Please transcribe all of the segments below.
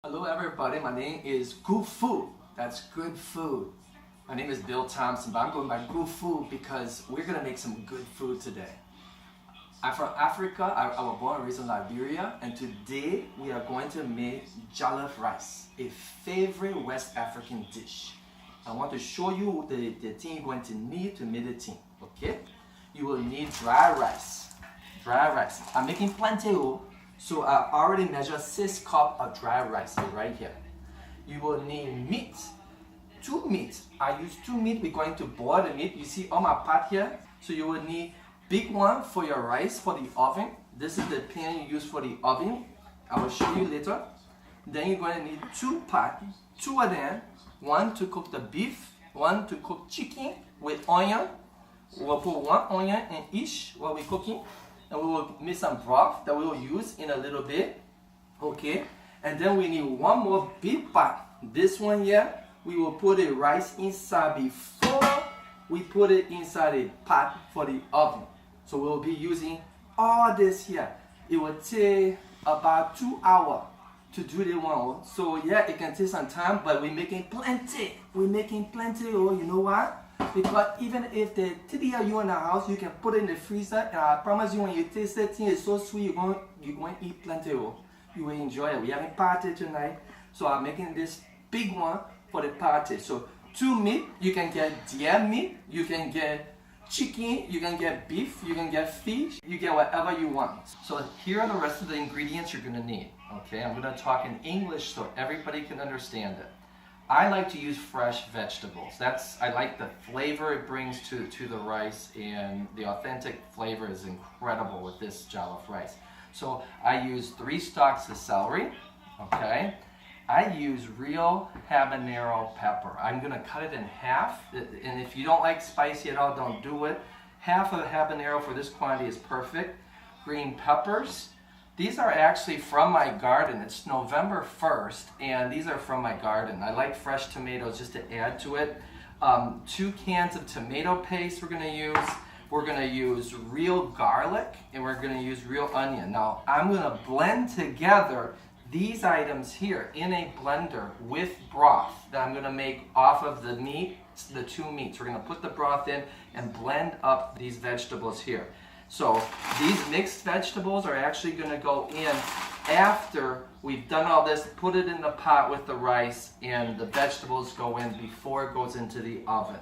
Hello everybody, my name is Good Food. That's good food. My name is Bill Thompson, but I'm going by Good Food because we're gonna make some good food today. I'm from Africa. I was born and raised in Liberia, and today we are going to make jollof rice, a favorite West African dish. I want to show you the thing you're going to need to make the thing, okay? You will need dry rice. Dry rice. I'm making plantain. So I already measured 6 cups of dry rice right here. You will need meat, 2 meat. I use 2 meat. We're going to boil the meat. You see on my pot here. So you will need big one for your rice for the oven. This is the pan you use for the oven. I will show you later. Then you're going to need 2 pots, 2 of them. One to cook the beef, one to cook chicken with onion. We'll put 1 onion in each while we're cooking. And we will make some broth that we will use in a little bit, okay? And then we need 1 more big pot. This one here, we will put the rice inside before we put it inside a pot for the oven. So we'll be using all this here. It will take about 2 hours to do the one. So yeah, it can take some time, but we're making plenty. We're making plenty, you know what? Because even if the 3 of you in the house, you can put it in the freezer, and I promise you when you taste it, it's so sweet, you're going to eat plenty. You will enjoy it. We're having party tonight, so I'm making this big one for the party. So 2 meat, you can get deer meat, you can get chicken, you can get beef, you can get fish, you get whatever you want. So here are the rest of the ingredients you're going to need. Okay, I'm going to talk in English so everybody can understand it. I like to use fresh vegetables. I like the flavor it brings to the rice, and the authentic flavor is incredible with this jollof rice. So I use 3 stalks of celery, okay? I use real habanero pepper. I'm gonna cut it in half, and if you don't like spicy at all, don't do it. Half of the habanero for this quantity is perfect. Green peppers. These are actually from my garden. It's November 1st, and these are from my garden. I like fresh tomatoes just to add to it. 2 cans of tomato paste we're gonna use. We're gonna use real garlic, and we're gonna use real onion. Now, I'm gonna blend together these items here in a blender with broth that I'm gonna make off of the meat, the 2 meats. We're gonna put the broth in and blend up these vegetables here. So these mixed vegetables are actually going to go in after we've done all this, put it in the pot with the rice, and the vegetables go in before it goes into the oven.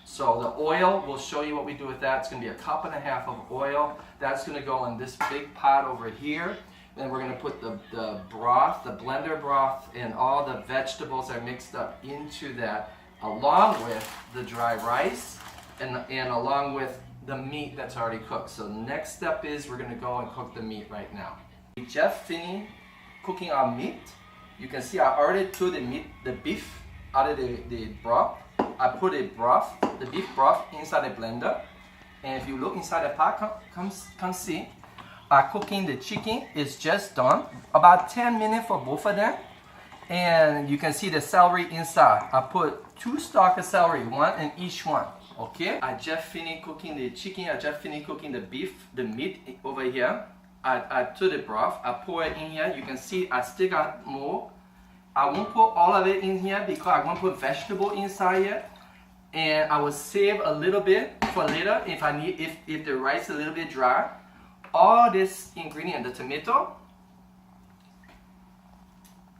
So the oil, we'll show you what we do with that. It's going to be 1.5 cups of oil. That's going to go in this big pot over here. Then we're going to put the broth, the blender broth, and all the vegetables that are mixed up into that, along with the dry rice and along with the meat that's already cooked. So the next step is we're gonna go and cook the meat right now. We just finished cooking our meat. You can see I already took the beef out of the broth. I put the beef broth inside the blender. And if you look inside the pot, come see. Cooking the chicken is just done. About 10 minutes for both of them. And you can see the celery inside. I put 2 stalks of celery, 1 in each one. Okay, I just finished cooking the chicken. I just finished cooking the beef, the meat over here. I took the broth, I pour it in here. You can see I still got more. I won't put all of it in here because I want to put vegetable inside here. And I will save a little bit for later if the rice is a little bit dry. All this ingredient, the tomato.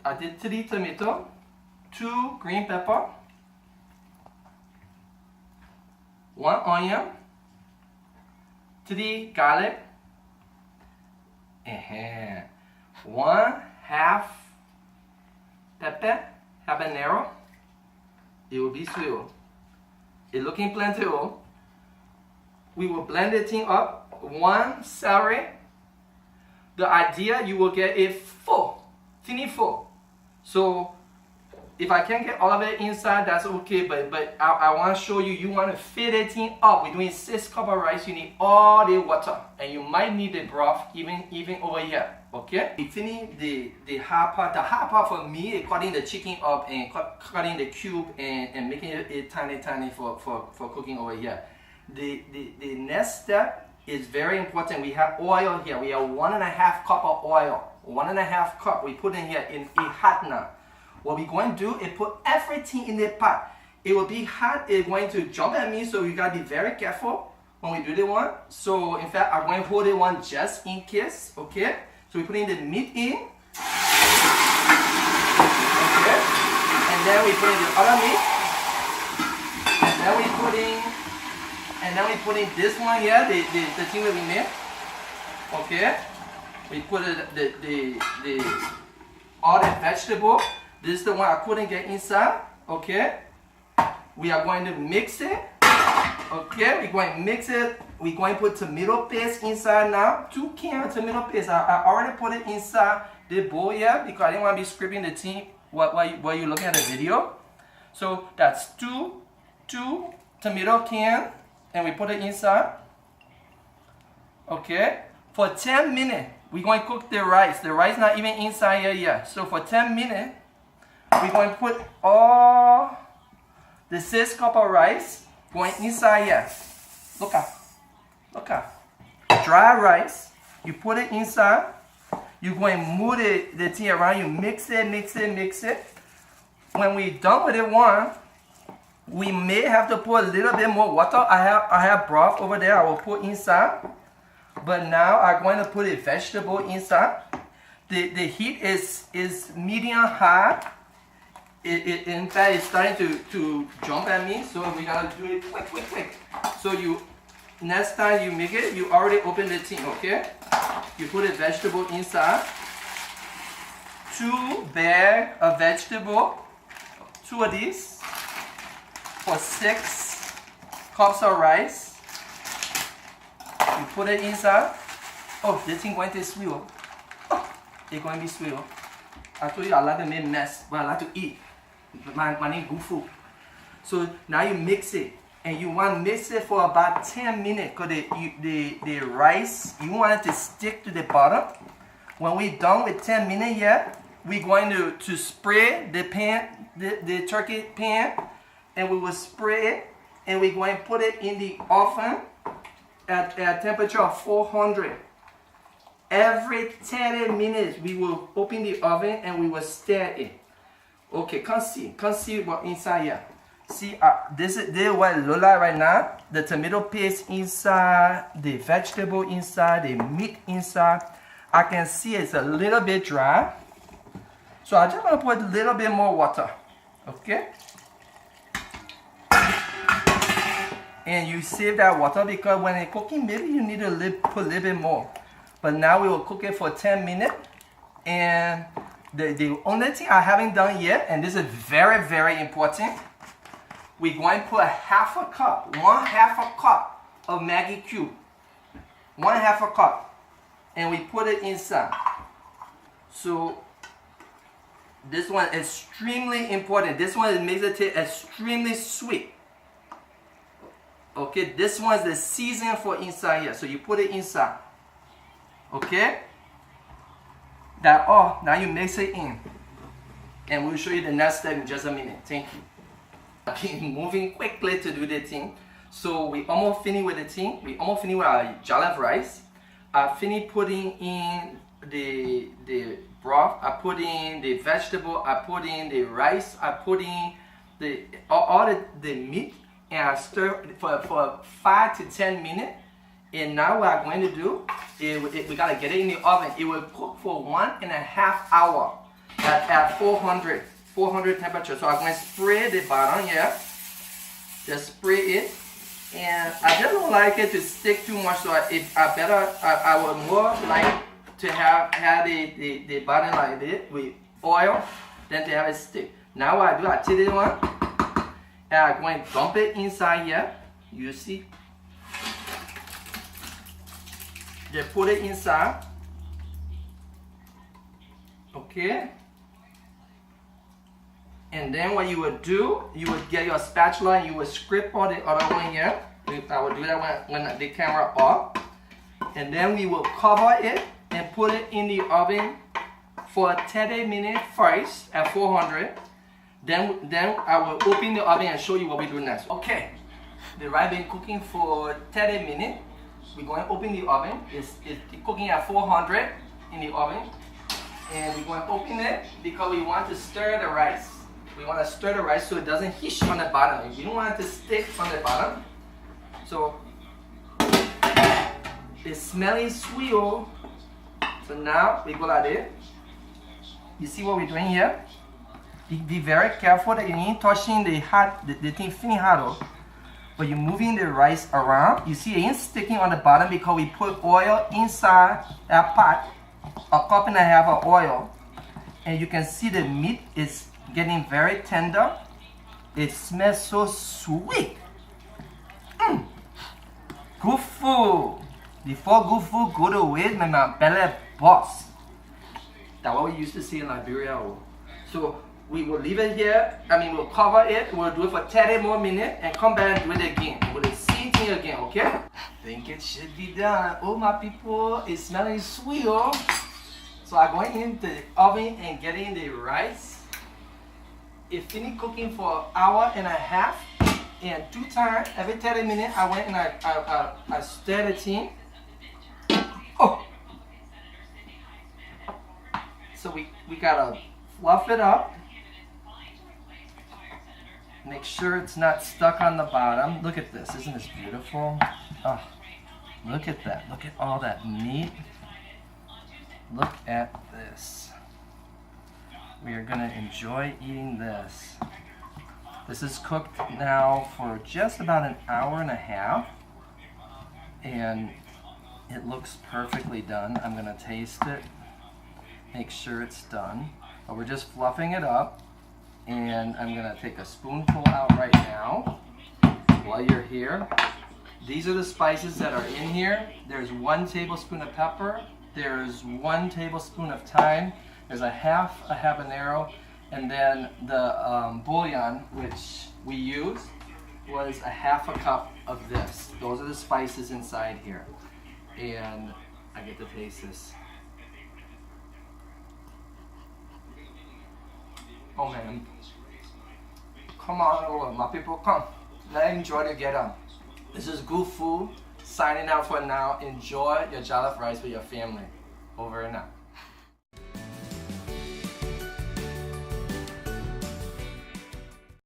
I did 3 tomato, 2 green pepper, 1 onion, 3 garlic, and 1/2 pepper, habanero. It will be sweet. It's looking plenty. We will blend the thing up. 1 celery. The idea you will get it full, finish full. So if I can't get all of it inside, that's okay, but I want to show you, you want to fill it in up. We're doing 6 cups of rice, you need all the water, and you might need the broth even over here, okay? We finish the hard part. The hard part for me is cutting the chicken up and cutting the cube and making it tiny for cooking over here. The next step is very important. We have oil here. We have 1.5 cups of oil. 1.5 cup we put in here in a hot now. What we're going to do is put everything in the pot. It will be hot, it's going to jump at me, so you gotta be very careful when we do the one. So in fact, I'm going to hold it one just in case, okay? So we're putting the meat in, okay? And then we put in the other meat. And then we putting this one here, the thing that we made, okay? We put all the vegetable. This is the one I couldn't get inside, okay? We are going to mix it, okay? We're going to mix it. We're going to put tomato paste inside now. 2 cans of tomato paste. I already put it inside the bowl here because I didn't want to be scraping the thing while you're looking at the video. So that's two tomato cans, and we put it inside, okay? For 10 minutes, we're going to cook the rice. The rice not even inside here yet. So for 10 minutes, we're going to put all the 6 cups of rice going inside here. Look at. Dry rice. You put it inside. You're going to move the thing around. You mix it. When we're done with it we may have to put a little bit more water. I have broth over there. I will put inside. But now I'm going to put a vegetable inside. The heat is medium high. In fact, it's starting to jump at me, so we gotta do it quick. So next time you make it, you already open the thing, okay? You put a vegetable inside. 2 bags of vegetable, 2 of these, for 6 cups of rice. You put it inside. Oh, this thing going to swivel. Oh, it's going to be swivel. I told you I like to make mess, but I like to eat. My name is Good Food. So now you mix it, and you want to mix it for about 10 minutes because the rice, you want it to stick to the bottom. When we're done with 10 minutes here, we're going to spray the pan, the turkey pan, and we will spray it, and we're going to put it in the oven at a temperature of 400. Every 30 minutes, we will open the oven and we will stir it. Okay, come see what's inside here. See, this is what it looks like right now. The tomato paste inside, the vegetable inside, the meat inside. I can see it's a little bit dry. So I just want to put a little bit more water. Okay? And you save that water because when it's cooking, maybe you need to put a little bit more. But now we will cook it for 10 minutes. And the only thing I haven't done yet, and this is very, very important, we're going to put one half a cup of Maggi cube. 1/2 cup. And we put it inside. So this one is extremely important. This one makes it taste extremely sweet. Okay, this one is the season for inside here. So you put it inside. Okay? That's all. Now you mix it in. And we'll show you the next step in just a minute. Thank you. Okay, moving quickly to do the thing. So we almost finished with the thing. We almost finished with our jollof rice. I finished putting in the broth. I put in the vegetable. I put in the rice. I put in all the meat. And I stir for 5 to 10 minutes. And now what I'm going to do is we gotta get it in the oven. It will cook for 1.5 hours at 400 temperature. So I'm going to spray the bottom here. Just spray it. And I just don't like it to stick too much. So I would more like to have the bottom like this with oil than to have it stick. Now what I do, I take this one. And I'm going to dump it inside here. You see? Just put it inside. Okay. And then what you would do, you would get your spatula and you would scrape all the other one here. I will do that when the camera off. And then we will cover it and put it in the oven for 30 minutes first at 400. Then I will open the oven and show you what we do next. Okay, the rice been cooking for 30 minutes. We're going to open the oven. It's cooking at 400 in the oven. And we're going to open it because we want to stir the rice. We want to stir the rice so it doesn't hiss on the bottom. We don't want it to stick on the bottom. So it's smelling sweet. Oh. So now we go like this. You see what we're doing here? Be very careful that you ain't touching the hot, the thing feeling hot. Oh. But you're moving the rice around. You see it ain't sticking on the bottom because we put oil inside that pot. A cup and a half of oil. And you can see the meat is getting very tender. It smells so sweet. Good food. Before good food go to waste, my belly boss. That's what we used to see in Liberia. So we will leave it here. We'll cover it. We'll do it for 30 more minutes and come back and do it again. With the same thing again, okay? I think it should be done. Oh, my people, it's smelling sweet. Oh. So I'm going into the oven and getting the rice. It finished cooking for an hour and a half. And 2 times, every 30 minutes, I went and I stirred the thing. Oh! So we gotta fluff it up. Make sure it's not stuck on the bottom. Look at this, isn't this beautiful? Oh, look at that, look at all that meat. Look at this. We are gonna enjoy eating this. This is cooked now for just about an hour and a half. And it looks perfectly done. I'm gonna taste it, make sure it's done. But we're just fluffing it up. And I'm gonna take a spoonful out right now while you're here. These are the spices that are in here. There's 1 tablespoon of pepper. There's 1 tablespoon of thyme. There's a half a habanero. And then the bouillon, which we used, was a half a cup of this. Those are the spices inside here. And I get to taste this. Oh man. Come on over, my people, come. Let's enjoy together. This is good food. Signing out for now. Enjoy your jollof rice with your family. Over and out.